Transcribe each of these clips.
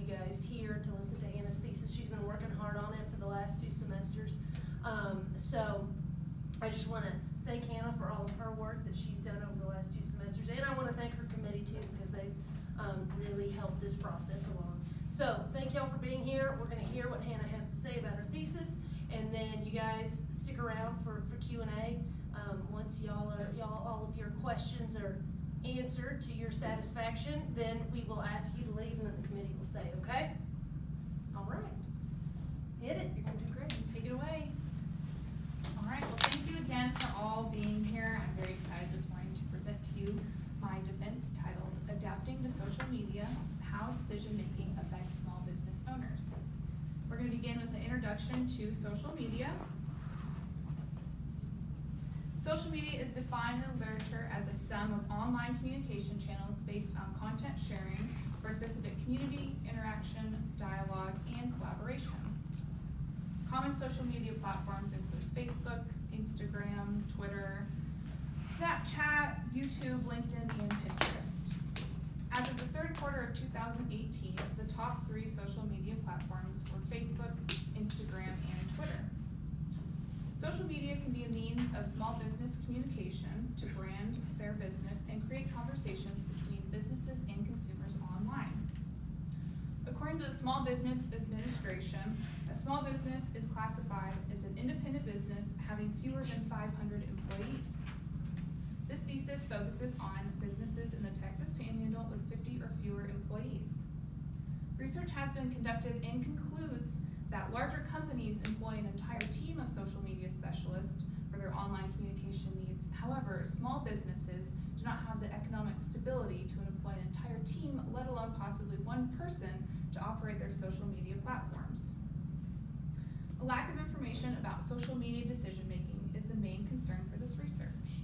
you guys here to listen to Hannah's thesis. She's been working hard on it for the last 2 semesters. So I just want to thank Hannah for all of her work that she's done over the last 2 semesters, and I want to thank her committee too, because they've really helped this process along. So thank y'all for being here. We're going to hear what Hannah has to say about her thesis, and then you guys stick around for Q&A. Once all of your questions are answered to your satisfaction, then we will ask you to leave, and then the committee will stay. Okay? All right. Hit it. You're going to do great. Take it away. All right, well, thank you again for all being here. I'm very excited this morning to present to you my defense titled Adapting to Social Media, How Decision-Making Affects Small Business Owners. We're going to begin with an introduction to social media. Social media is defined in the literature as a sum of online communication channels based on content sharing for a specific community, interaction, dialogue, and collaboration. Common social media platforms include Facebook, Instagram, Twitter, Snapchat, YouTube, LinkedIn, and Pinterest. As of the third quarter of 2018, the top 3 social media platforms were Facebook, Instagram, and Twitter. Social media can be a means of small business communication to brand their business and create conversations between businesses and consumers online. According to the Small Business Administration, a small business is classified as an independent business having fewer than 500 employees. This thesis focuses on businesses in the Texas Panhandle with 50 or fewer employees. Research has been conducted and concludes that larger companies employ an entire team of social media specialists for their online communication needs. However, small businesses do not have the economic stability to employ an entire team, let alone possibly one person, to operate their social media platforms. A lack of information about social media decision-making is the main concern for this research.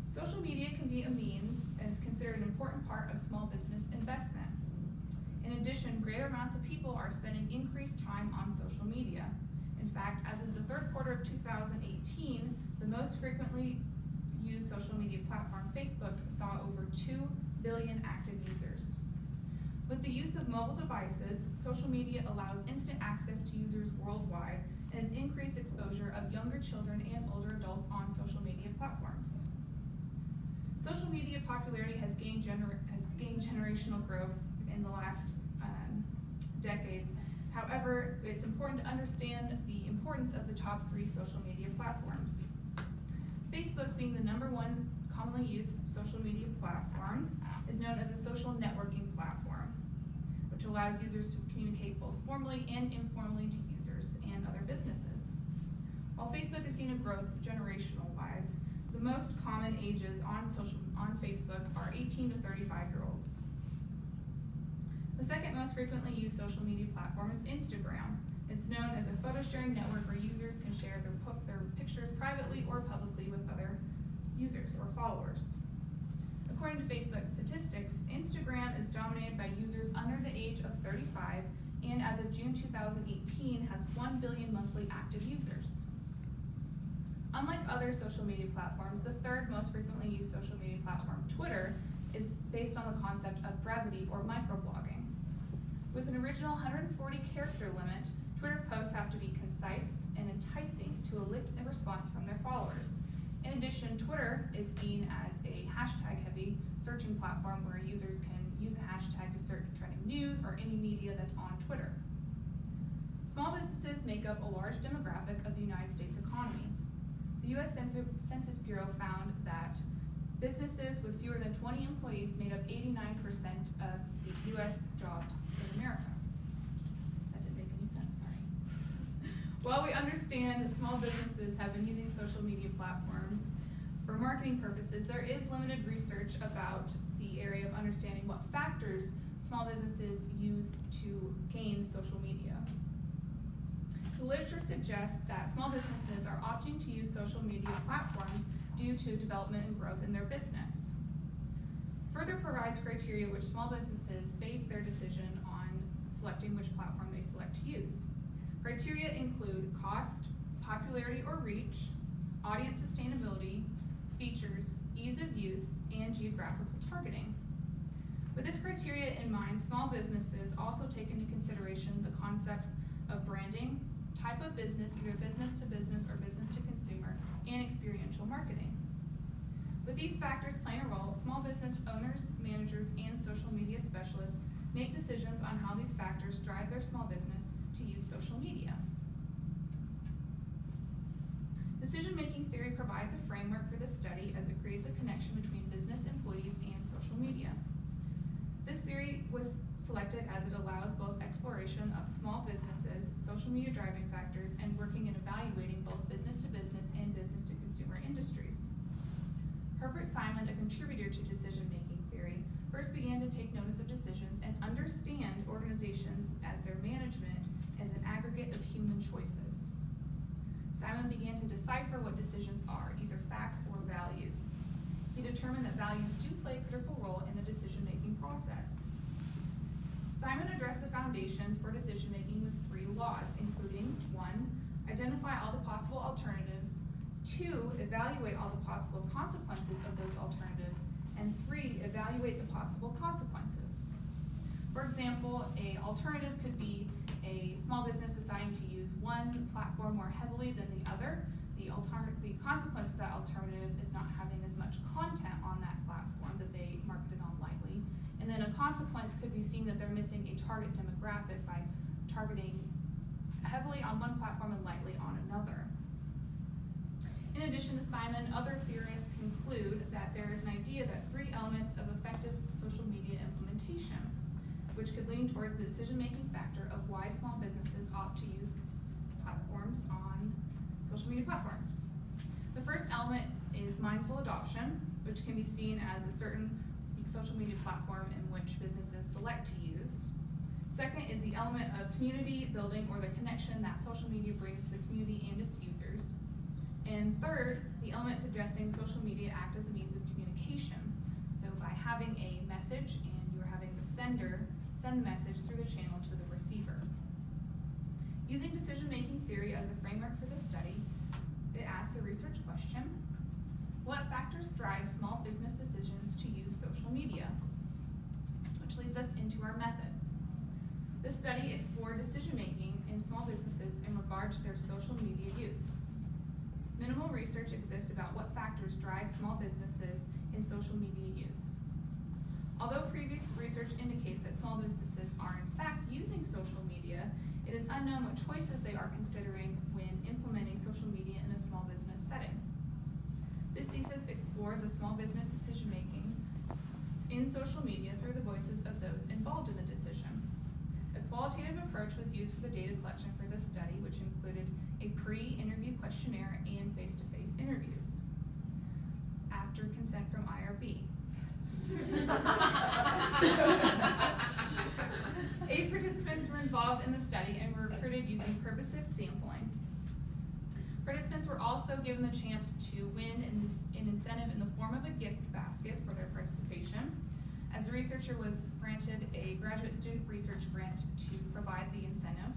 Social media can be a means and is considered an important part of small business investment. In addition, greater amounts of people are spending increased time on social media. In fact, as of the third quarter of 2018, the most frequently used social media platform, Facebook, saw over 2 billion active users. With the use of mobile devices, social media allows instant access to users worldwide and has increased exposure of younger children and older adults on social media platforms. Social media popularity has gained generational growth in the last decades. However, it's important to understand the importance of the top 3 social media platforms. Facebook, being the #1 commonly used social media platform, is known as a social networking platform, which allows users to communicate both formally and informally to users and other businesses. While Facebook has seen a growth generational-wise, the most common ages on Facebook are 18 to 35-year-olds. The second most frequently used social media platform is Instagram. It's known as a photo sharing network where users can share their pictures privately or publicly with other users or followers. According to Facebook statistics, Instagram is dominated by users under the age of 35 and as of June 2018 has 1 billion monthly active users. Unlike other social media platforms, the third most frequently used social media platform, Twitter, is based on the concept of brevity or microblogging. With an original 140-character limit, Twitter posts have to be concise and enticing to elicit a response from their followers. In addition, Twitter is seen as a hashtag-heavy searching platform where users can use a hashtag to search trending news or any media that's on Twitter. Small businesses make up a large demographic of the United States economy. The U.S. Census Bureau found that businesses with fewer than 20 employees made up 89% of the U.S. jobs in America. That didn't make any sense, sorry. While we understand that small businesses have been using social media platforms for marketing purposes, there is limited research about the area of understanding what factors small businesses use to gain social media. The literature suggests that small businesses are opting to use social media platforms due to development and growth in their business. Further provides criteria which small businesses base their decision on selecting which platform they select to use. Criteria include cost, popularity or reach, audience sustainability, features, ease of use, and geographical targeting. With this criteria in mind, small businesses also take into consideration the concepts of branding, type of business, either business to business or business to consumer, and experiential marketing. With these factors playing a role, small business owners, managers, and social media specialists make decisions on how these factors drive their small business to use social media. Decision-making theory provides a framework for this study as it creates a connection between business employees and social media. This theory was selected as it allows both exploration of small businesses, social media driving factors, and working and evaluating both business-to-business and business-to-consumer industries. Herbert Simon, a contributor to decision-making theory, first began to take notice of decisions and understand organizations as their management as an aggregate of human choices. Simon began to decipher what decisions are, either facts or values. He determined that values do play a critical role in the decision-making process. Simon addressed the foundations for decision-making with 3 laws, including 1, identify all the possible alternatives, 2, evaluate all the possible consequences of those alternatives, and 3, evaluate the possible consequences. For example, an alternative could be a small business deciding to use one platform more heavily than the other. The consequence of that alternative is not having as much content on that platform that they marketed on lightly. And then a consequence could be seeing that they're missing a target demographic by targeting heavily on one platform and lightly on another. In addition to Simon, other theorists conclude that there is an idea that 3 elements of effective social media implementation, which could lean towards the decision-making factor of why small businesses opt to use platforms on social media platforms. The first element is mindful adoption, which can be seen as a certain social media platform in which businesses select to use. Second is the element of community building, or the connection that social media brings to the community and its users. And third, the element suggesting social media act as a means of communication. So by having a message and you're having the sender send the message through the channel to the receiver. Using decision-making theory as a framework for the study, it asks the research question, what factors drive small business decisions to use social media? Which leads us into our method. This study explored decision-making in small businesses in regard to their social media use. Minimal research exists about what factors drive small businesses in social media use. Although previous research indicates that small businesses are in fact using social media, it is unknown what choices they are considering when implementing social media in a small business setting. This thesis explored the small business decision-making in social media through the voices of those involved in the decision. A qualitative approach was used for the data collection for this study, which included a pre-interview questionnaire and face-to-face interviews after consent from IRB. 8 participants were involved in the study and were recruited using purposive sampling. Participants were also given the chance to win an incentive in the form of a gift basket for their participation, as the researcher was granted a graduate student research grant to provide the incentive.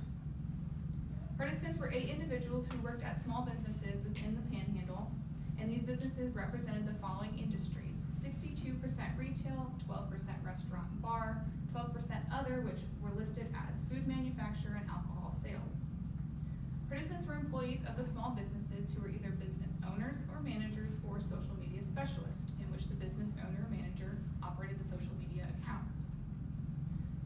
Participants were 8 individuals who worked at small businesses within the Panhandle, and these businesses represented the following industries: 62% retail, 12% restaurant and bar, 12% other, which were listed as food manufacturer and alcohol sales. Participants were employees of the small businesses who were either business owners or managers or social media specialists, in which the business owner or manager operated the social media accounts.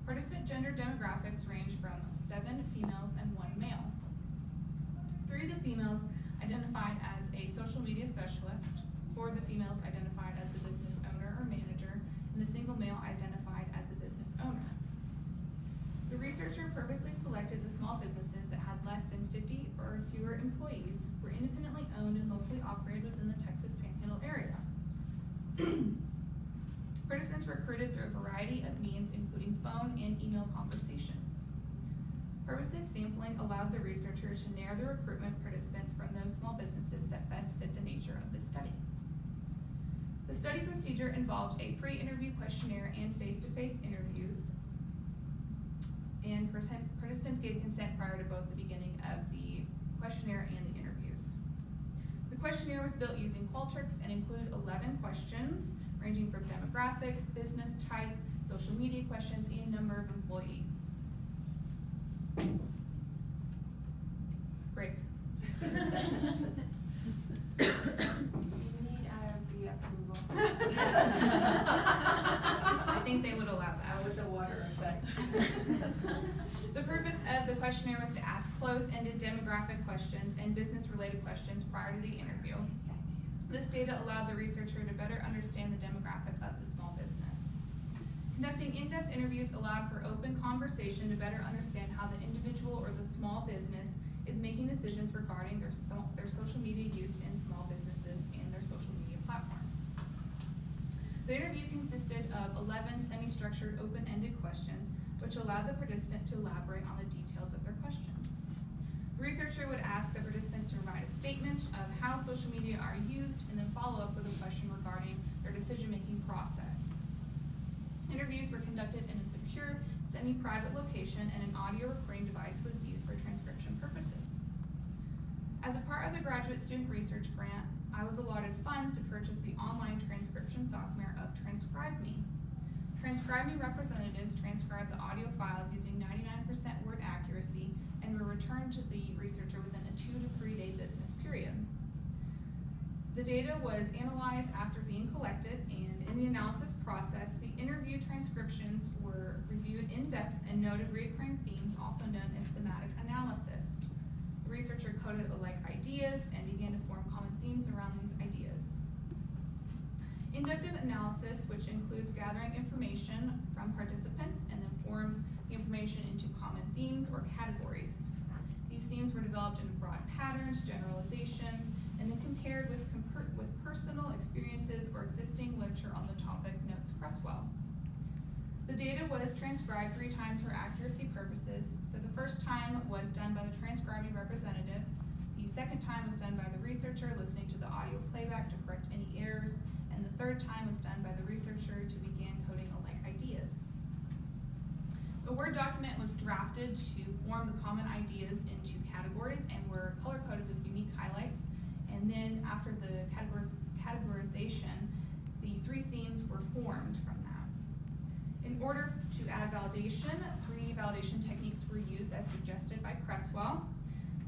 Participant gender demographics range from 7 females and 1 male. 3 of the females identified as a social media specialist, 4 of the females identified as the business owner or manager, and the single male identified as the business owner. The researcher purposely selected the small businesses that had less than 50 or fewer employees, were independently owned and locally operated within the Texas Panhandle area. Participants were recruited through a variety of means, including phone and email conversations. Purposive sampling allowed the researcher to narrow the recruitment participants from those small businesses that best fit the nature of the study. The study procedure involved a pre-interview questionnaire and face-to-face interviews, and participants gave consent prior to both the beginning of the questionnaire and the interviews. The questionnaire was built using Qualtrics and included 11 questions ranging from demographic, business type, social media questions, and number of employees. Break. You need IRB approval. I think they would allow that. With the water effect. The purpose of the questionnaire was to ask close-ended demographic questions and business-related questions prior to the interview. This data allowed the researcher to better understand the demographic of the small business. Conducting in-depth interviews allowed for open conversation to better understand how the individual or the small business is making decisions regarding their social media use in small businesses and their social media platforms. The interview consisted of 11 semi-structured open-ended questions, which allowed the participant to elaborate on the details of their questions. The researcher would ask the participants to provide a statement of how social media are used and then follow up with a question regarding their decision-making process. Interviews were conducted in a secure, semi-private location, and an audio recording device was used for transcription purposes. As a part of the graduate student research grant, I was allotted funds to purchase the online transcription software of TranscribeMe. TranscribeMe representatives transcribed the audio files using 99% word accuracy and were returned to the researcher within a 2 to 3 day business period. The data was analyzed after being collected, and in the analysis process, the interview transcriptions were reviewed in depth and noted recurring themes, also known as thematic analysis. The researcher coded alike ideas and began to form common themes around these ideas. Inductive analysis, which includes gathering information from participants and then forms the information into common themes or categories. These themes were developed in broad patterns, generalizations, and then compared with personal experiences or existing literature on the topic, notes Cresswell. The data was transcribed 3 times for accuracy purposes. So the first time was done by the transcribing representatives. The second time was done by the researcher listening to the audio playback to correct any errors. And the third time was done by the researcher to begin coding alike ideas. A Word document was drafted to form the common ideas into categories and were color-coded with unique highlights. And then after the categorization, the 3 themes were formed from that. In order to add validation, 3 validation techniques were used as suggested by Cresswell.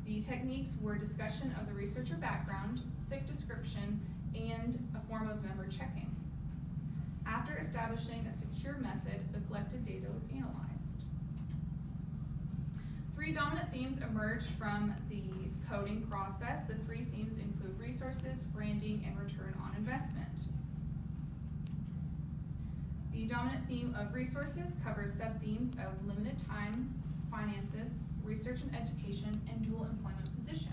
The techniques were discussion of the researcher background, thick description, and a form of member checking. After establishing a secure method, the collected data was analyzed. 3 dominant themes emerged from the coding process. The 3 themes include resources, branding, and return on investment. The dominant theme of resources covers sub-themes of limited time, finances, research and education, and dual employment position.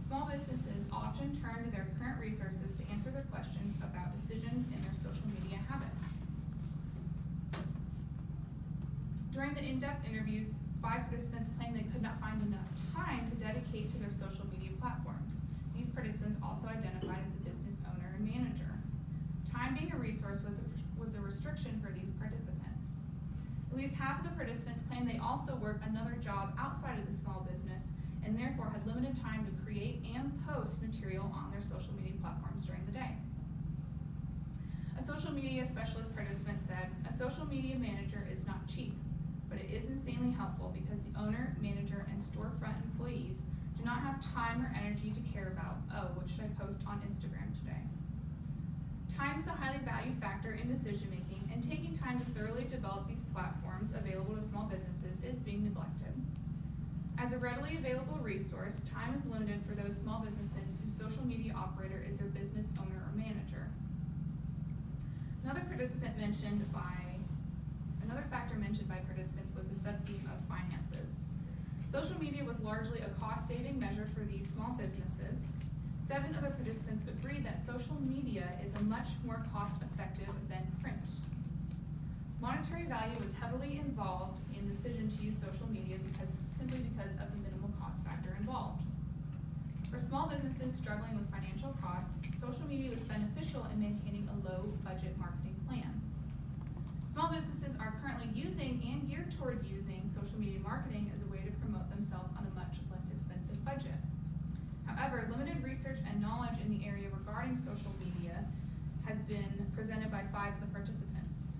Small businesses often turn to their current resources to answer their questions about decisions in their social media habits. During the in-depth interviews, 5 participants claimed they could not find enough time to dedicate to their social media platforms. These participants also identified as the business owner and manager. Time being a resource was a restriction for these participants. At least half of the participants claimed they also work another job outside of the small business and therefore had limited time to create and post material on their social media platforms during the day. A social media specialist participant said, "A social media manager is not cheap, but it is insanely helpful because the owner, manager, and storefront employees do not have time or energy to care about, oh, what should I post on Instagram today?" Time is a highly valued factor in decision making, and taking time to thoroughly develop these platforms available to small businesses is being neglected. As a readily available resource, time is limited for those small businesses whose social media operator is their business owner or manager. Another factor mentioned by participants was the sub-theme of finances. Social media was largely a cost-saving measure for these small businesses. 7 other participants agreed that social media is a much more cost-effective than print. Monetary value was heavily involved in the decision to use social media simply because of the minimal cost factor involved. For small businesses struggling with financial costs, social media was beneficial in maintaining a low-budget marketing plan. Small businesses are currently using and geared toward using social media marketing as a way to promote themselves on a much less expensive budget. However, limited research and knowledge in the area regarding social media has been presented by 5 of the participants.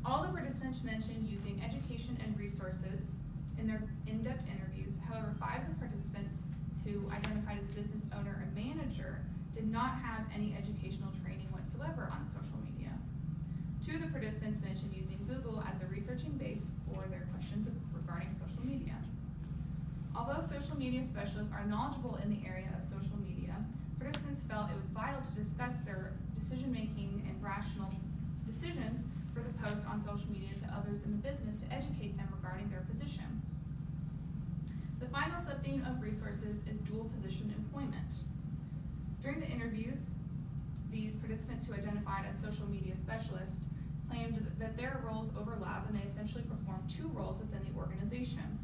All the participants mentioned using education and resources in their in-depth interviews. However, 5 of the participants who identified as a business owner or manager did not have any educational training whatsoever on social media. 2 of the participants mentioned using Google as a researching base for their questions regarding social media. Although social media specialists are knowledgeable in the area of social media, participants felt it was vital to discuss their decision-making and rational decisions for the post on social media to others in the business to educate them regarding their position. The final subtheme of resources is dual position employment. During the interviews, these participants who identified as social media specialists claimed that their roles overlap and they essentially perform 2 roles within the organization.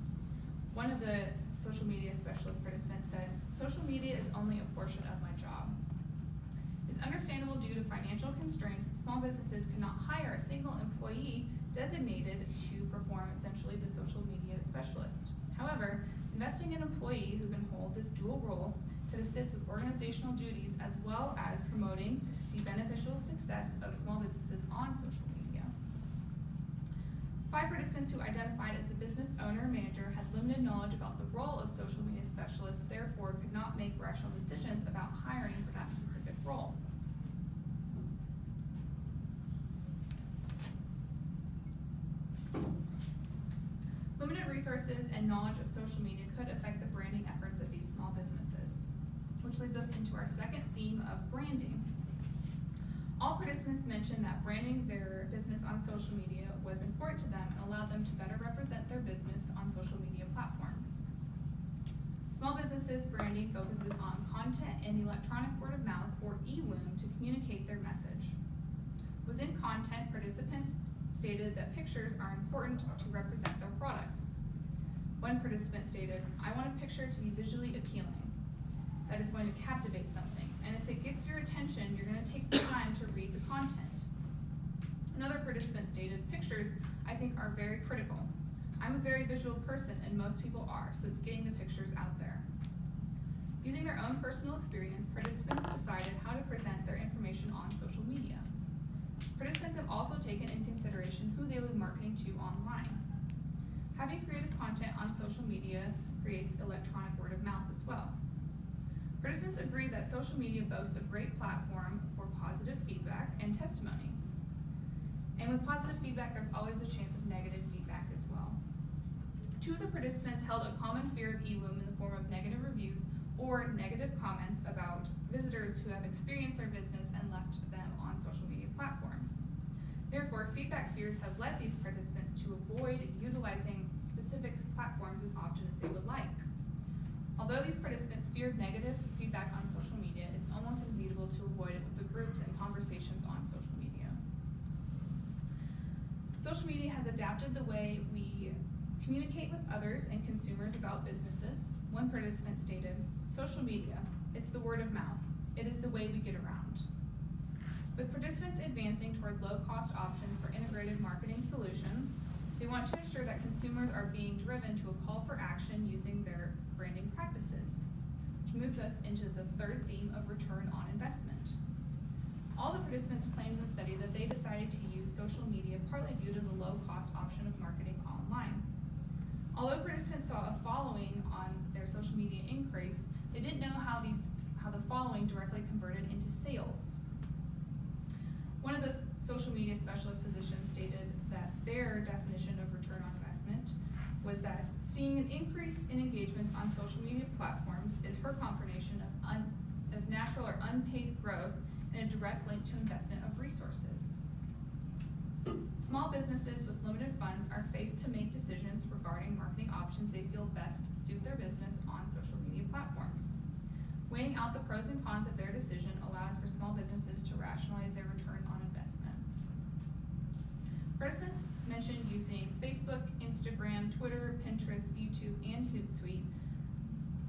One of the social media specialist participants said, "Social media is only a portion of my job." It's understandable due to financial constraints, small businesses cannot hire a single employee designated to perform essentially the social media specialist. However, investing in an employee who can hold this dual role could assist with organizational duties as well as promoting the beneficial success of small businesses on social media. 5 participants who identified as the business owner or manager had limited knowledge about the role of social media specialists, therefore could not make rational decisions about hiring for that specific role. Limited resources and knowledge of social media could affect the branding efforts of these small businesses, which leads us into our second theme of branding. All participants mentioned that branding their business on social media was important to them and allowed them to better represent their business on social media platforms. Small businesses branding focuses on content and electronic word of mouth or e-wound to communicate their message. Within content, participants stated that pictures are important to represent their products. One participant stated, "I want a picture to be visually appealing, that is going to captivate something, and if it gets your attention, you're going to take the time to read the content." Another participant stated, "Pictures, I think, are very critical. I'm a very visual person, and most people are, so it's getting the pictures out there." Using their own personal experience, participants decided how to present their information on social media. Participants have also taken in consideration who they will be marketing to online. Having creative content on social media creates electronic word of mouth as well. Participants agree that social media boasts a great platform for positive feedback and testimonies. And with positive feedback, there's always the chance of negative feedback as well. 2 of the participants held a common fear of e-woom in the form of negative reviews or negative comments about visitors who have experienced their business and left them on social media platforms. Therefore, feedback fears have led these participants to avoid utilizing specific platforms as often as they would like. Although these participants feared negative feedback on social media, it's almost inevitable to avoid it with the groups and conversations on social media. Social media has adapted the way we communicate with others and consumers about businesses. One participant stated, "Social media, it's the word of mouth. It is the way we get around." With participants advancing toward low-cost options for integrated marketing solutions, they want to ensure that consumers are being driven to a call for action using their branding practices, which moves us into the third theme of return on investment. All the participants claimed in the study that they decided to use social media partly due to the low-cost option of marketing online. Although participants saw a following on their social media increase, they didn't know how the following directly converted into sales. One of the social media specialist positions stated that their definition of return on investment was that seeing an increase in engagements on social media platforms is her confirmation of natural or unpaid growth and a direct link to investment of resources. Small businesses with limited funds are faced to make decisions regarding marketing options they feel best suit their business on social media platforms. Weighing out the pros and cons of their decision allows for small businesses to rationalize their return on investment. Participants mentioned using Facebook, Instagram, Twitter, Pinterest, YouTube, and Hootsuite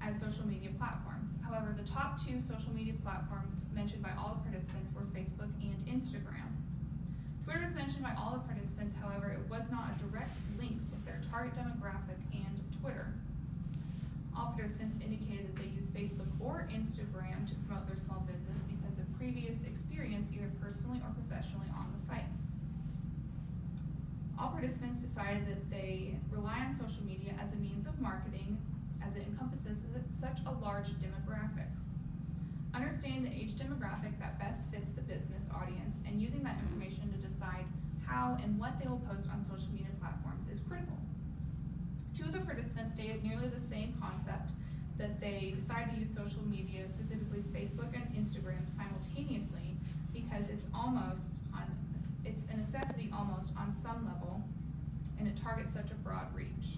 as social media platforms. However, the top 2 social media platforms mentioned by all the participants were Facebook and Instagram. Twitter was mentioned by all the participants, however, it was not a direct link with their target demographic and Twitter. All participants indicated that they use Facebook or Instagram to promote their small business because of previous experience either personally or professionally on the sites. participants decided that they rely on social media as a means of marketing as it encompasses such a large demographic. Understanding the age demographic that best fits the business audience and using that information to decide how and what they will post on social media platforms is critical. Two of the participants stated nearly the same concept, that they decide to use social media, specifically Facebook and Instagram, simultaneously because it's a necessity almost on some level, and it targets such a broad reach.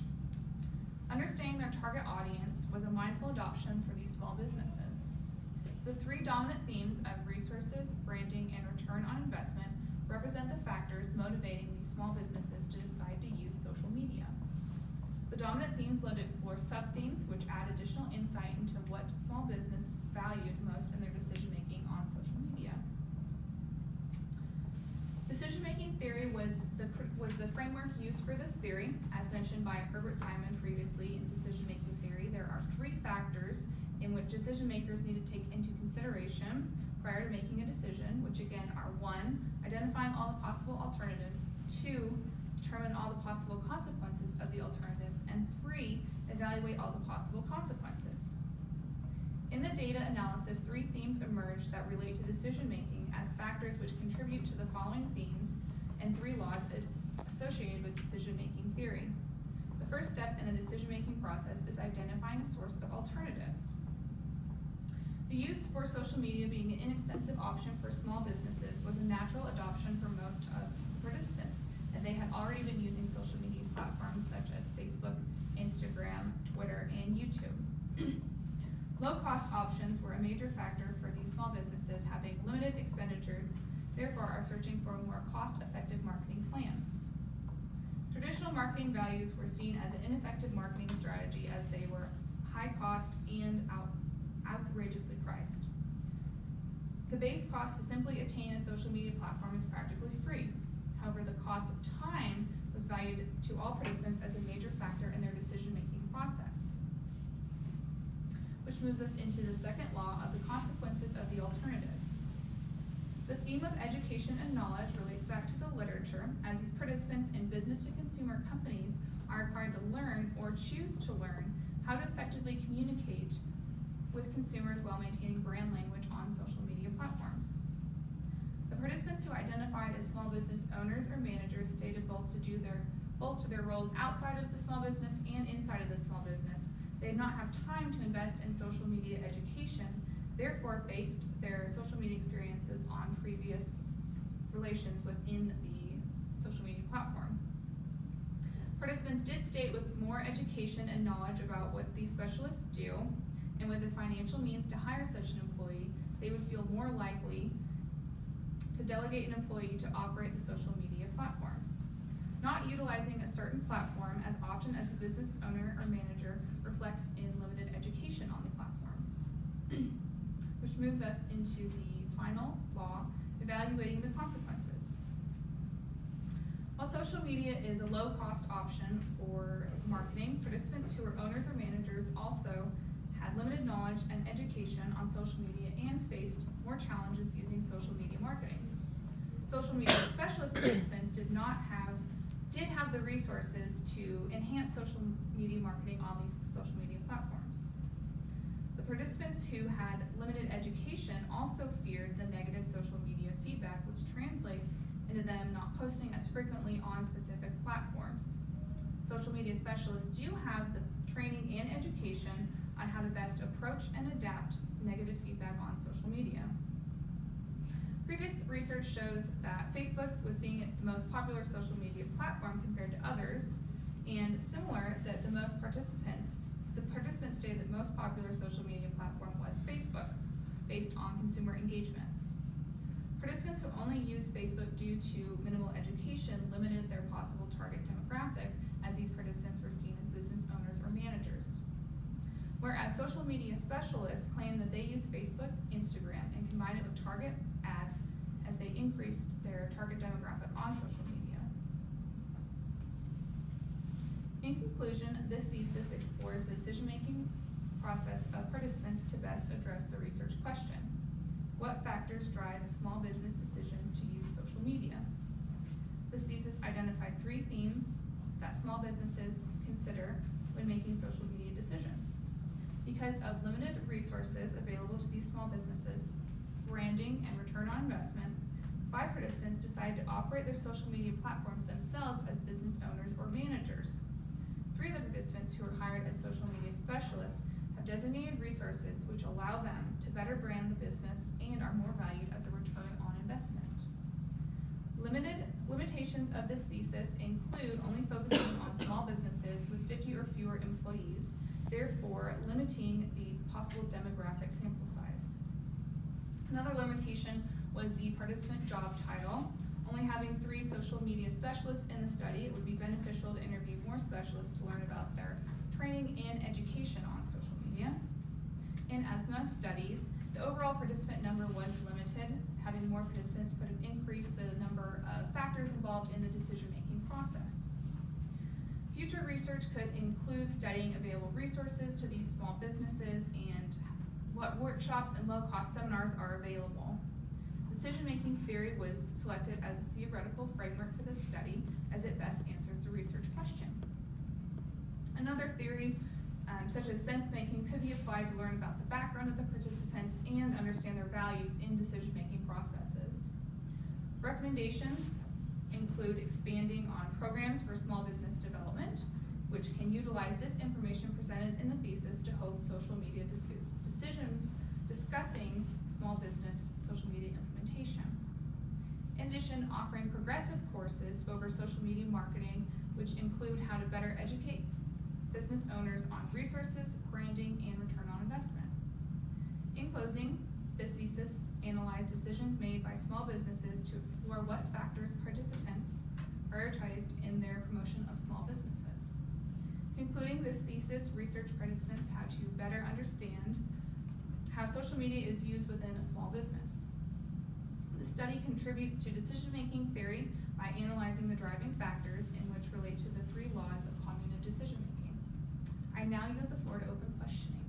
Understanding their target audience was a mindful adoption for these small businesses. The three dominant themes of resources, branding, and return on investment represent the factors motivating these small businesses to decide to use social media. The dominant themes led to explore sub-themes which add additional insight into what small business valued most in their decision-making on social media. Decision-making theory was the framework used for this theory. As mentioned by Herbert Simon previously in decision-making theory, there are three factors in which decision makers need to take into consideration prior to making a decision, which again are 1, identifying all the possible alternatives, 2, determine all the possible consequences of the alternatives, and 3, evaluate all the possible consequences. In the data analysis, 3 themes emerged that relate to decision making as factors which contribute to the following themes and 3 laws associated with decision making theory. The first step in the decision making process is identifying a source of alternatives. The use for social media being an inexpensive option for small businesses was a natural adoption for most of the participants, and they had already been using social media platforms such as Facebook, Instagram, Twitter, and YouTube. Low-cost options were a major factor for these small businesses having limited expenditures, therefore are searching for a more cost-effective marketing plan. Traditional marketing values were seen as an ineffective marketing strategy as they were high cost and outrageously priced. The base cost to simply attain a social media platform is practically free. However, the cost of time was valued to all participants as a major factor in their decision-making process. Which moves us into the second law of the consequences of the alternatives. The theme of education and knowledge relates back to the literature, as these participants in business-to-consumer companies are required to learn or choose to learn how to effectively communicate with consumers while maintaining brand language on social media platforms. The participants who identified as small business owners or managers stated both to their roles outside of the small business and inside of the small business, they did not have time to invest in social media education, therefore based their social media experiences on previous relations within the social media platform. Participants did state with more education and knowledge about what these specialists do, and with the financial means to hire such an employee, they would feel more likely to delegate an employee to operate the social media platforms. Not utilizing a certain platform as often as the business owner or manager reflects in limited education on the platforms. Which moves us into the final law, evaluating the consequences. While social media is a low-cost option for marketing, participants who are owners or managers also had limited knowledge and education on social media and faced more challenges using social media marketing. Social media specialist participants did have the resources to enhance social media marketing on these social media platforms. The participants who had limited education also feared the negative social media feedback, which translates into them not posting as frequently on specific platforms. Social media specialists do have the training and education on how to best approach and adapt negative feedback on social media. Previous research shows that Facebook, with being the most popular social media platform compared to others, and similar that the participants stated that most popular social media platform was Facebook, based on consumer engagements. Participants who only used Facebook due to minimal education limited their possible target demographic, as these participants were seen as business owners or managers. Whereas social media specialists claim that they use Facebook, Instagram, and combine it with target ads as they increased their target demographic on social media. In conclusion, this thesis explores the decision-making process of participants to best address the research question. What factors drive a small business decisions to use social media? This thesis identified 3 3 themes that small businesses consider when making social media decisions. Because of limited resources available to these small businesses, branding, and return on investment, 5 participants decided to operate their social media platforms themselves as business owners or managers. 3 of the participants who were hired as social media specialists have designated resources which allow them to better brand the business and are more valued as a return on investment. Limitations of this thesis include only focusing on small businesses with 50 or fewer employees, therefore limiting the possible demographic sample size. Another limitation was the participant job title. Only having 3 social media specialists in the study, it would be beneficial to interview more specialists to learn about their training and education on social media. In as most studies, the overall participant number was limited. Having more participants could have increased the number of factors involved in the decision-making process. Future research could include studying available resources to these small businesses and what workshops and low-cost seminars are available. Decision-making theory was selected as a theoretical framework for this study as it best answers the research question. Another theory, such as sense-making, could be applied to learn about the background of the participants and understand their values in decision-making processes. Recommendations include expanding on programs for small business development, which can utilize this information presented in the thesis to hold social media decisions discussing small business social media implementation. In addition, offering progressive courses over social media marketing, which include how to better educate business owners on resources, branding, and return on investment. In closing, this thesis analyzed decisions made by small businesses to explore what factors participants prioritized in their promotion of small businesses. Concluding this thesis, research participants had to better understand how social media is used within a small business. The study contributes to decision-making theory by analyzing the driving factors in which relate to the 3 laws of cognitive decision-making. I now yield the floor to open questioning.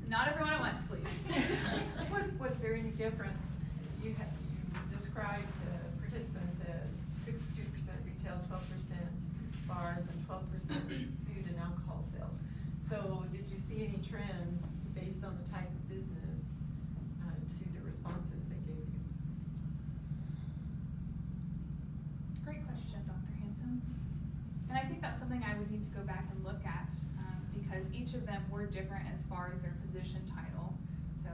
Not everyone at once, please. Was there any difference? You described the participants as 62% retail, 12% bars, and 12% food and alcohol sales. So did you see any trends based on the type of business to the responses they gave you? Great question, Dr. Hansen. And I think that's something I would need to go back and look at because each of them were different as far as their position title. So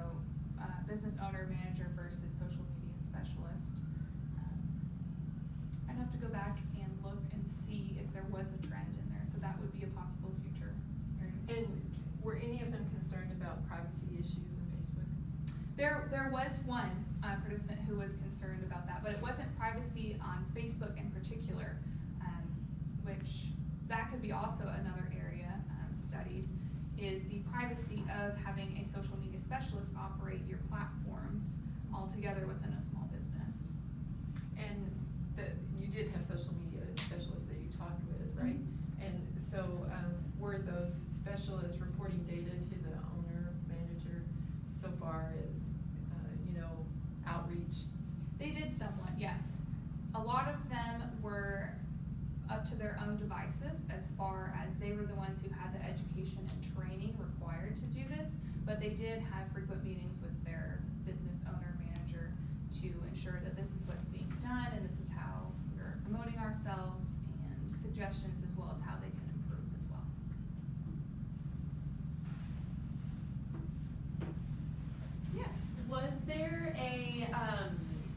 business owner, manager versus social media specialist. I'd have to go back and look and see if there was a trend in there. So that would be a possible future area of And research. were any of them concerned about privacy issues in Facebook? There was one participant who was concerned about that, but it wasn't privacy on Facebook in particular, which that could be also another area studied, is the privacy of having a social media specialist operate your platforms all together within a small business. And you did have social media specialists that you talked with, right? Mm-hmm. And so were those specialists reporting data to the owner, manager, so far as, outreach? They did somewhat, yes. A lot of them were up to their own devices as far as they were the ones who had the education and training required to do this, but they did have frequent meetings with their business owner, manager to ensure that this is what's being done and this is how we're promoting ourselves and suggestions as well as how they can improve as well. Yes. Was there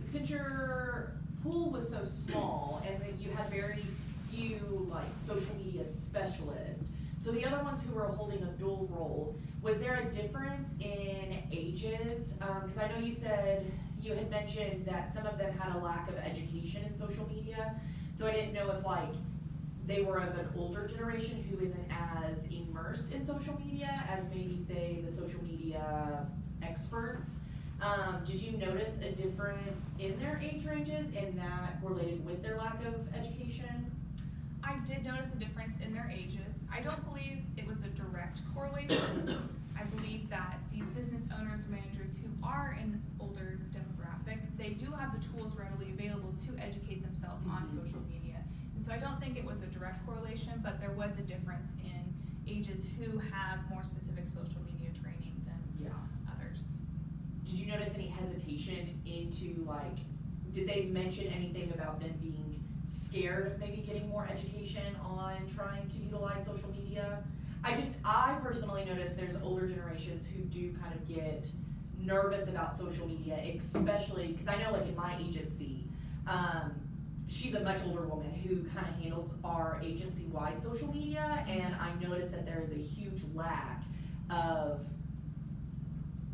since your pool was so small and that you had very few social media specialists, so the other ones who were holding a dual role, was there a difference in ages? Because I know you had mentioned that some of them had a lack of education in social media, so I didn't know if they were of an older generation who isn't as immersed in social media as maybe say the social media experts. Did you notice a difference in their age ranges and that related with their lack of education? I did notice a difference in their ages. I don't believe it was a direct correlation. I I believe that these business owners or managers who are in older demographic, they do have the tools readily available to educate themselves on social media. And so I don't think it was a direct correlation, but there was a difference in ages who have more specific social media training than others. Did you notice any hesitation into like, did they mention anything about them being scared of maybe getting more education on trying to utilize social media? I personally notice there's older generations who do kind of get nervous about social media, especially, because I know like in my agency, she's a much older woman who kind of handles our agency-wide social media, and I noticed that there is a huge lack of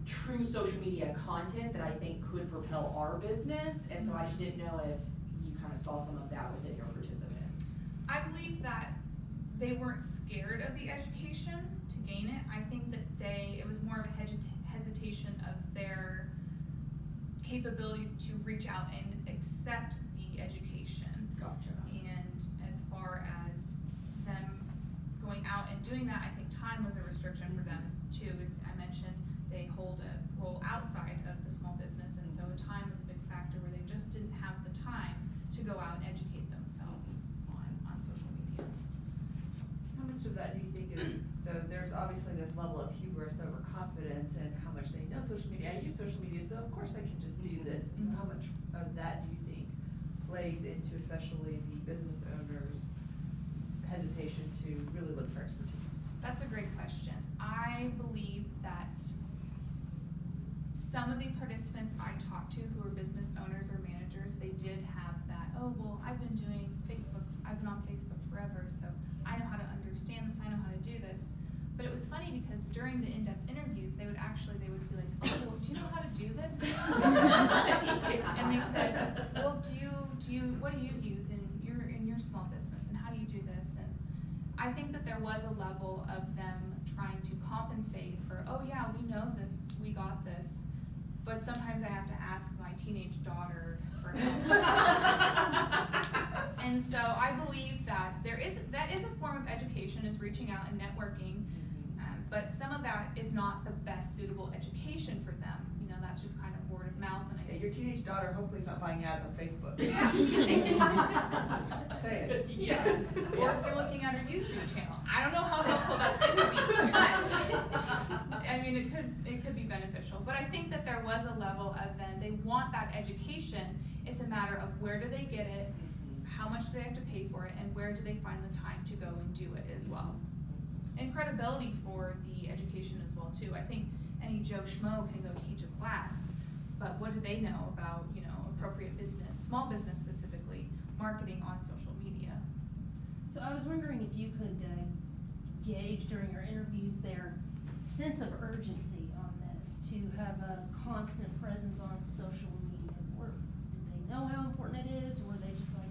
true social media content that I think could propel our business, and so I just didn't know if you kind of saw some of that within your participants. I believe that they weren't scared of the education to gain it. I think that it was more of a hesitation of their capabilities to reach out and accept the education. Gotcha. And as far as them going out and doing that, I think time was a restriction for them too. As I mentioned, they hold a role outside of the small business, and so time was a big factor where they just didn't have the time to go out and educate themselves on social media. How much of that do you think is, so there's obviously this level of hubris over confidence and how much they know social media. I use social media, so of course I can just do this. And so how much of that do you think plays into especially the business owner's hesitation to really look for expertise? That's a great question. I believe that some of the participants I talked to who are business owners or managers, they did have that, oh, well, I've been doing Facebook, I've been on Facebook forever, so I know how to understand this, I know how to do this. But it was funny because during the in-depth interviews, they would be like, oh, well, do you know how to do this? And they said, well, what do you use in your small business, and how do you do this? And I think that there was a level of them trying to compensate for, oh yeah, we know this, we got this, but sometimes I have to ask my teenage daughter for help. And so I believe that that is a form of education, is reaching out and networking, but some of that is not the best suitable education for them. You know, that's just kind of word of mouth. And Your teenage daughter hopefully is not buying ads on Facebook. Say it. Yeah. Or if you're looking at her YouTube channel. I don't know how helpful that's going to be, but I mean, it could be beneficial. But I think that there was a level of then they want that education. It's a matter of where do they get it, how much do they have to pay for it, and where do they find the time to go and do it as well. And credibility for the education as well too. I think any Joe Schmo can go teach a class, but what do they know about, appropriate business, small business specifically, marketing on social media? So I was wondering if you could gauge during your interviews their sense of urgency on this, to have a constant presence on social media. Or did they know how important it is, or were they just like,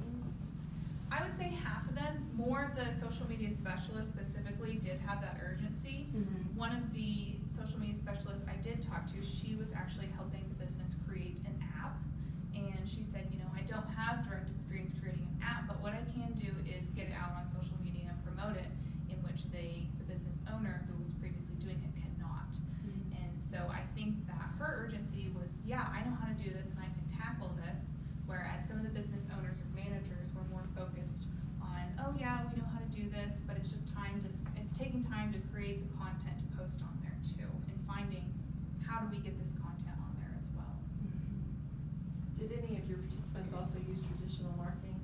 I would say half of them, more of the social media specialists specifically, did have that urgency. One of the social media specialists I did talk to, she was actually helping the business create an app, and she said, I don't have direct experience creating an app, but what I can do is get it out on social media and promote it, in which the business owner who was previously doing it cannot. And so I think that her urgency was, yeah, I know how to do this and I can tackle this, whereas some of the business owners or managers were more focused on, oh yeah, we know how to do this, but it's just it's taking time to create the content to post on there too, and finding how do we get this content on there as well. Did any of your participants also use traditional marketing?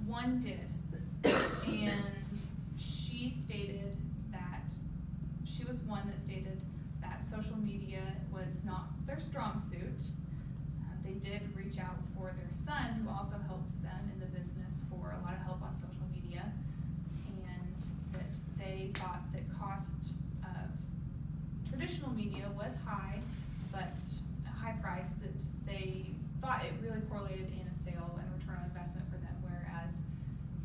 One did, and she stated that she was one that stated that social media was not their strong suit. They did reach out for their son, who also helps them in the business, for a lot of help on social media, and that they thought that cost of traditional media was high, but a high price, that they thought it really correlated in a sale and return on investment for them, whereas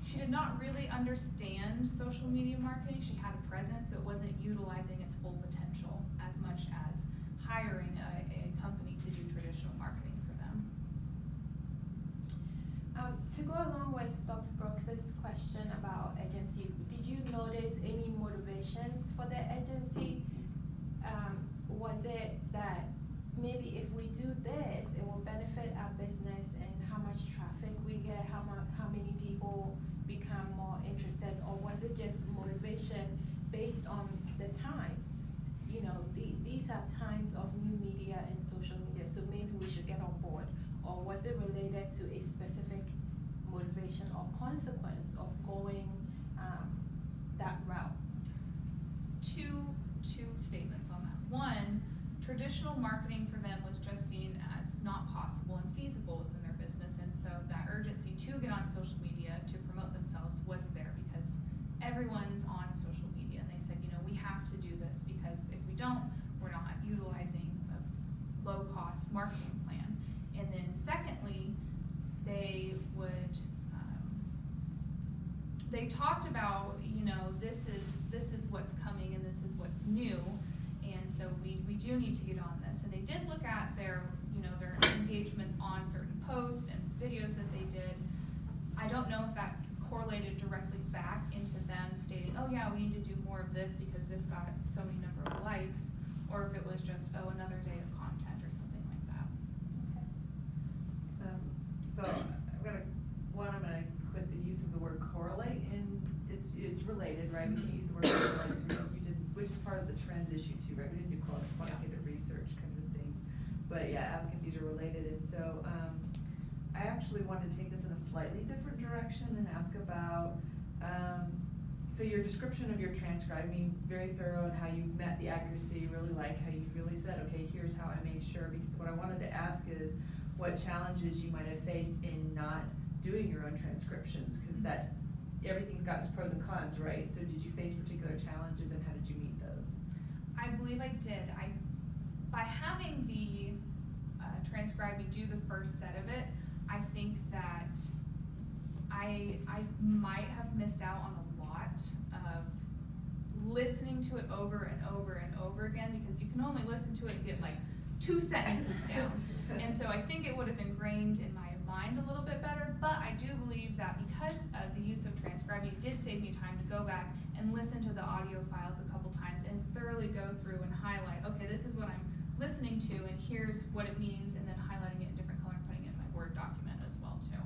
she did not really understand social media marketing. She had a presence, but wasn't utilizing its full potential as much as hiring a company to do traditional marketing for them. To go along with Dr. Brooks's question about agency, did you notice any motivations for the agency many people become more interested, or was it just motivation based on the times? You know, these are times of new media and social media, so maybe we should get on board. Or was it related to a specific motivation or consequence of going that route? Two statements on that. One, traditional marketing for them was just seen as not possible and feasible within their business, and so that urgency to get on social media to promote themselves was there because everyone's on social media, and they said, you know, we have to do this because if we don't, we're not utilizing a low-cost marketing plan. And then secondly, they would they talked about, you know, this is what's coming and this is what's new, and so we do need to get on this. And they did look at their, you know, their engagements on certain posts and videos that they did. I don't know if that correlated directly back into them stating, oh yeah, we need to do more of this because this got so many number of likes, or if it was just, oh, another day of content or something like that. So I'm gonna quit the use of the word correlate, and it's related, right? We can't use the word correlate, so you did, which is part of the trends issue too, right? We didn't do quantitative research kind of things, but yeah, asking if these are related. And so I actually wanted to take this in a slightly different direction and ask about so your description of your transcribing, very thorough, and how you met the accuracy. Really like how you really said, okay, here's how I made sure. Because what I wanted to ask is what challenges you might have faced in not doing your own transcriptions, because that everything's got its pros and cons, right? So did you face particular challenges, and how did you meet those? I believe I did. By having the transcribe me do the first set of it, I think that I might have missed out on a lot of listening to it over and over and over again, because you can only listen to it and get like 2 sentences down. And so I think it would have ingrained in my mind a little bit better, but I do believe that because of the use of transcribing, it did save me time to go back and listen to the audio files a couple times and thoroughly go through and highlight, okay, this is what I'm listening to, and here's what it means, and then highlighting it in different color and putting it in my Word document as well too.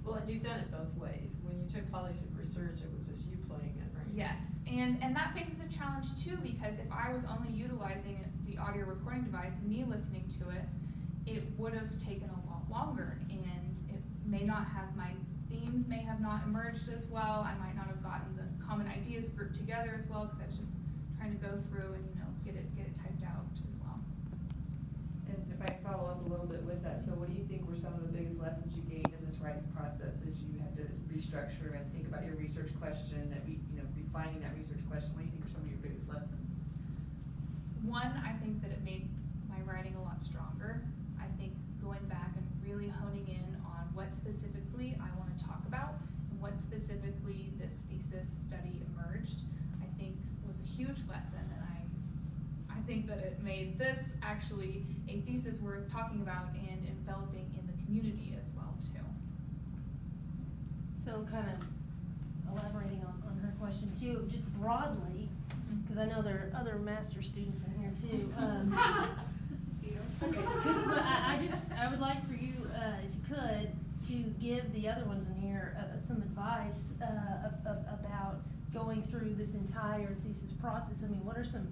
Well, and you've done it both ways. When you took qualitative research, it was just you playing it, right? Yes, and that faces a challenge too, because if I was only utilizing the audio recording device and me listening to it, it would have taken a lot longer, and it may not have, my themes may have not emerged as well. I might not have gotten the common ideas grouped together as well, because I was just trying to go through and, you know, get it typed out as well. And if I can follow up a little bit with that, so what do you think were some of the biggest lessons you gained in this writing process as you had to restructure and think about your research question, that refining that research question? What do you think are some of your biggest lessons? One, I think that it made my writing a lot stronger. I think going back and really honing in on what specifically I want to talk about and what specifically this thesis study emerged, I think was a huge lesson, and I think that it made this actually a thesis worth talking about and enveloping in the community as well too. So kind of elaborating on her question too, just broadly, because I know there are other master students in here too. I would like for you, if you could, to give the other ones in here some advice about going through this entire thesis process. I mean, what are some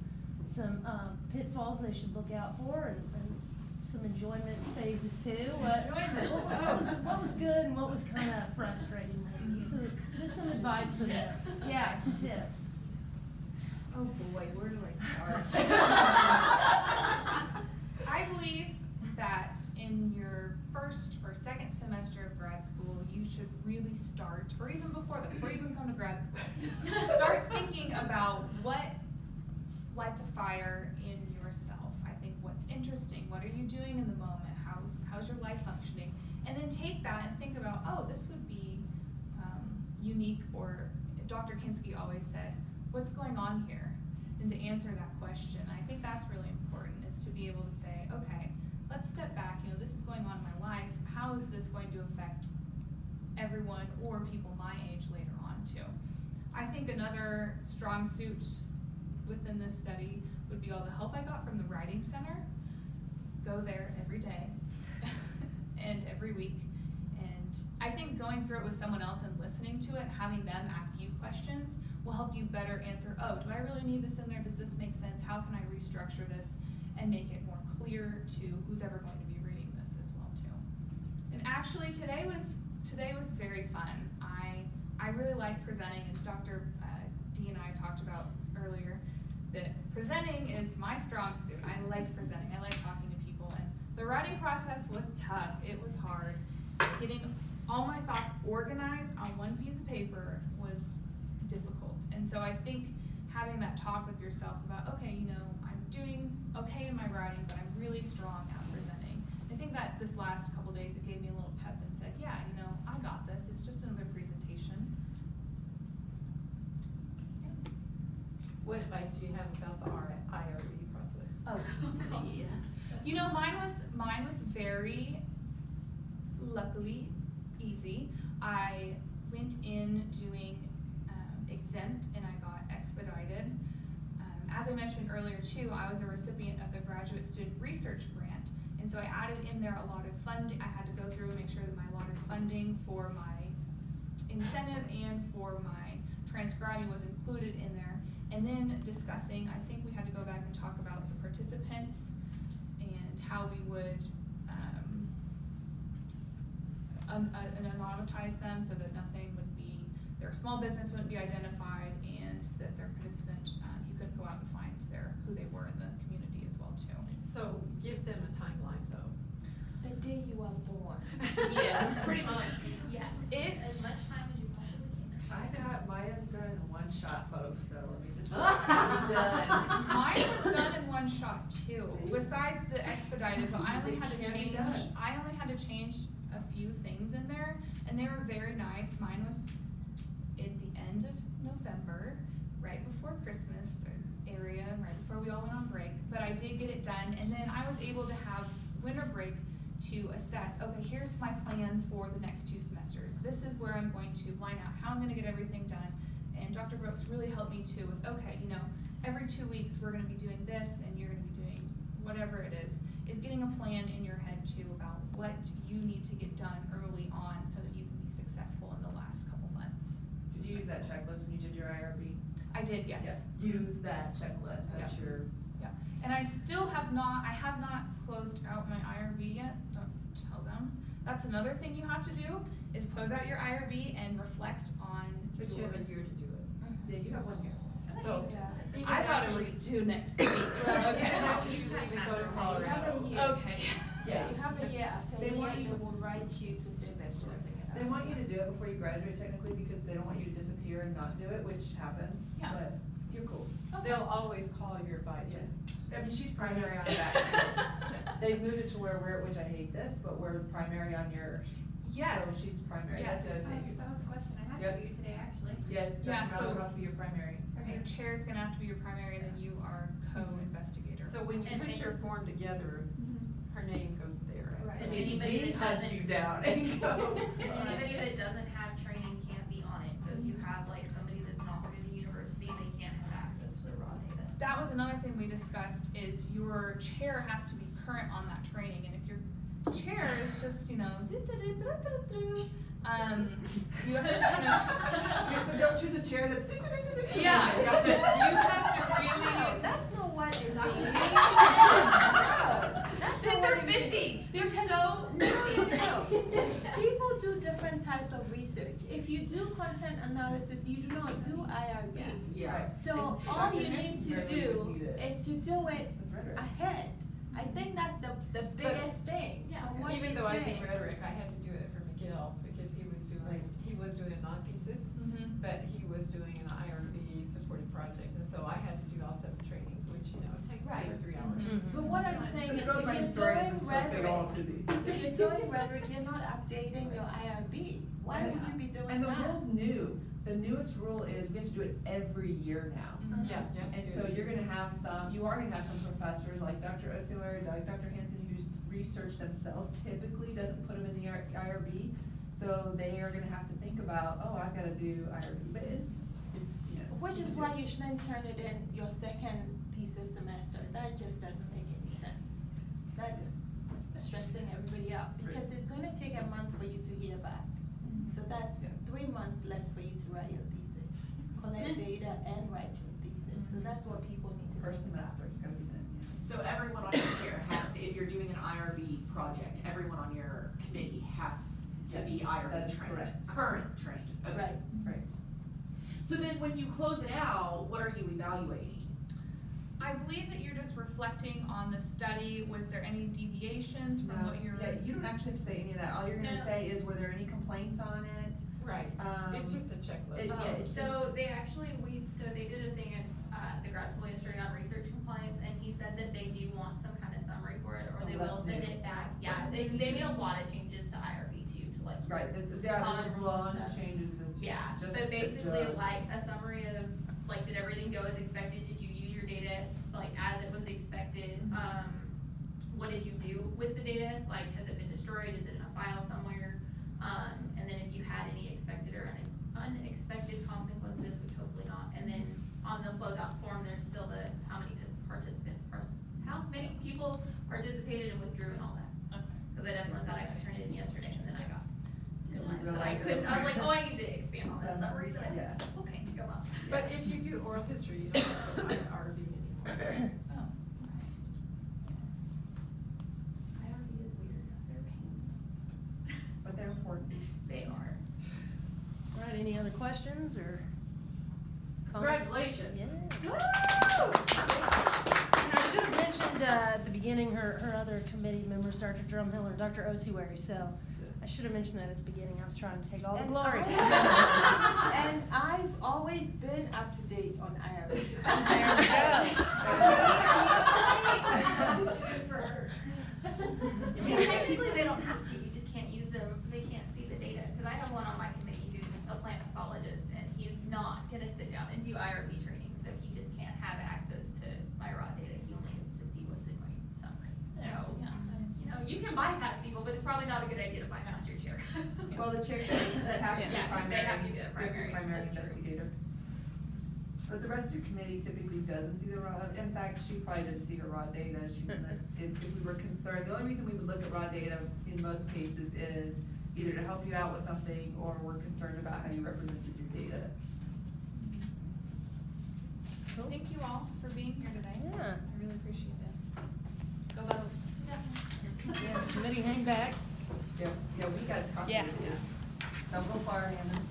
pitfalls they should look out for, and some enjoyment phases too? What was good and what was kind of frustrating maybe? So just some advice for them. Yeah, some tips. Oh boy, where do I start? I believe that in your first or second semester of grad school, you should really start, or even before that, before you even come to grad school, start thinking about what lights a fire in yourself. I think what's interesting, what are you doing in the moment, how's your life functioning, and then take that and think about, oh, this would be unique, or Dr. Kinsky always said, what's going on here? And to answer that question, I think that's really important, is to be able to say, okay, let's step back, this is going on in my life, how is this going to affect everyone or people my age later on too? I think another strong suit within this study would be all the help I got from the Writing Center. Go there every day and every week and And I think going through it with someone else and listening to it, having them ask you questions, will help you better answer, oh, do I really need this in there? Does this make sense? How can I restructure this and make it more clear to who's ever going to be reading this as well too? And actually today was very fun. I really liked presenting, and Dr. D and I talked about earlier that presenting is my strong suit. I like presenting. I like talking to people, and the writing process was tough. It was hard. Getting all my thoughts organized on one piece of paper was difficult. And so I think having that talk with yourself about, okay, you know, I'm doing okay in my writing, but I'm really strong at presenting. I think that this last couple days it gave me a little pep and said, yeah, you know, I got this. It's just another presentation. What advice do you have about the IRB process? Oh, yeah. You know, mine was very, luckily, easy. I went in doing exempt and I got expedited. As I mentioned earlier too, I was a recipient of the Graduate Student Research Grant, and so I added in there allotted funding. I had to go through and make sure that my allotted funding for my incentive and for my transcribing was included in there. And then discussing, I think we had to go back and talk about the participants and how we would anonymize them so that nothing would be, their small business wouldn't be identified, and that their participant, you couldn't go out and find who they were in the community as well too. So give them a timeline though. The day you are born. Yeah, pretty much. Yeah, as much time as you possibly can. I got mine done in one shot, folks, so let me just done. Mine was done in one shot too. See? Besides the expedited, but I only had to It can be change. done. I only had to change a few things in there, and they were very nice. Mine was at the end of November, right before Christmas area, right before we all went on break. But I did get it done, and then I was able to have winter break to assess, okay, here's my plan for the next 2 semesters. This is where I'm going to line out how I'm gonna get everything done. And Dr. Brooks really helped me too with, okay, you know, every 2 weeks we're gonna be doing this and you're gonna be doing whatever it is getting a plan in your head too about what you need to get done early on so that you can be successful in the last couple months. Did you use that checklist when you did your IRB? I did, yes. Yeah. Use that checklist, that's Yeah. your. Yeah, and I still have not, I have not closed out my IRB yet, don't tell them. That's another thing you have to do, is close out your IRB and reflect on But you your. have a year to do it. Yeah, you have 1 year. So. Yeah. I thought it was due next week, so, okay. Even after you leave and go to You have Colorado. a year. Okay. Yeah, you have a year. After They a year, want you- they will write you to say they're closing it out. They want you to do it before you graduate technically because they don't want you to disappear and not do it, which happens, Yeah. but you're cool. Okay. They'll always call your advisor. I mean, she's primary on that. They've moved it to where we're, which I hate this, but we're primary on yours. Yes. So she's primary, Yes. that's That it. was a question I had Yep. for you today, actually. Yeah, Yeah, Dr. so- Mallon will have to be your primary. Your chair's gonna have to be your primary, and then you are co-investigator. So when you And- put your form together, her name goes there. Right. And anybody that hunt doesn't- you down and go. And anybody that doesn't have training can't be on it, so if you have like somebody that's not through the university, they can't have access to the raw data. That was another thing we discussed, is your chair has to be current on that training, and if your chair is just, you know, you have to kind of. Yeah, so don't choose a chair that's. Yeah, you have to really. That's not what it Not means. really. They're busy, they're so busy. No. People do different types of research. If you do content analysis, you do not do IRB. Yeah. So And all you Dr. need Hanson to really do would need it is to do it with rhetoric. ahead. I think that's the biggest thing. Yeah. From what Even she's though I saying. did rhetoric, I had to do it for McGill's because he was doing a non-thesis, Mhm. but he was doing an IRB supported project, and so I had to do all 7 trainings, which, you know, it takes 2 or Right. 3 hours. Mhm. But what I'm saying is, This if girl's writing you're stories doing until they all rhetoric, dizzy. if you're doing rhetoric, you're not updating your IRB. Why would you be doing And the that? rule's new. The newest rule is we have to do it every year now. Mhm. Yeah, you have to And do so it. you're gonna have you are gonna have some professors like Dr. Osler, like Dr. Hanson, who's research themselves typically doesn't put them in the IRB. So they are gonna have to think about, oh, I've gotta do IRB, but it's, you know. Which you is can why do it. you shouldn't turn it in your second thesis semester. That just doesn't make any sense. That's, stressing everybody out, because it's gonna take a month for you to hear back. So that's 3 months left for you to write your thesis, collect data and write your thesis, so that's what people need to Per think about. semester, it's gonna be done. So everyone on your here has to, if you're doing an IRB project, everyone on your committee has to be Yes, IRB that is trained. correct. Current trained, okay. Right. Right. So then when you close it out, what are you evaluating? I believe that you're just reflecting on the study. Was there any deviations from what you're? Yeah, you don't actually have to say any of that. All you're gonna No. say is, were there any complaints on it? Right, it's just a checklist. yeah, it's So they actually, so they did a thing at the grad school yesterday on research compliance, and he said that they do want some kind of summary for it, or Oh, they that's will send new. it back. Yeah, they made a lot of changes to IRB too, to like. Right, there's a bunch of changes this. Yeah, just but basically adjust. like a summary of, like, did everything go as expected? Did you use your data, like, as it was expected? What did you do with the data? Like, has it been destroyed? Is it in a file somewhere? And then if you had any expected or unexpected consequences, which hopefully not. And then on the closeout form, there's still the, how many people participated and withdrew and all that. Okay. Cause I definitely thought I could turn it in yesterday, and then I got You so I realize couldn't, I was like, there's- oh, I need to expand on that summary, but Yeah. okay, go up. But if you do oral history, you don't have to provide RV anymore. Oh. IRB is weird, they're pains. But they're important. They are. All right, any other questions or comments? Congratulations. Yeah. Woo! And I should have mentioned, at the beginning, her other committee members, Dr. Drumhill and Dr. Otsiwary, so I should have mentioned that at the beginning. I was trying to take all the And glory. And I've always been up to date on IRB. I mean, technically, they don't have to, you just can't use them, they can't see the data, cause I have one on my committee who's a plant pathologist, and he's not gonna sit down and do IRB training, so he just can't have access to my raw data, he only gets to see what's in my summary. So, Yeah, that is- you know, you can bypass people, but it's probably not a good idea to bypass your chair. Well, the chair, they have to be Yeah, 'cause they have to be the primary primary, that's true. investigator. But the rest of your committee typically doesn't see the raw, in fact, she probably didn't see her raw data, she, if we were concerned, the only reason we would look at raw data in most cases is either to help you out with something, or we're concerned about how you represented your data. Thank you all for being here today. Yeah. I really appreciate it. Go Bucks. Yeah, committee hang back. Yeah, we got a copy Yeah. of it. Don't go far, Hannah.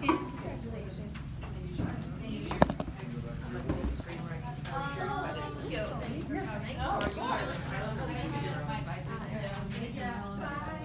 Congratulations. Screen right. Thank you for coming.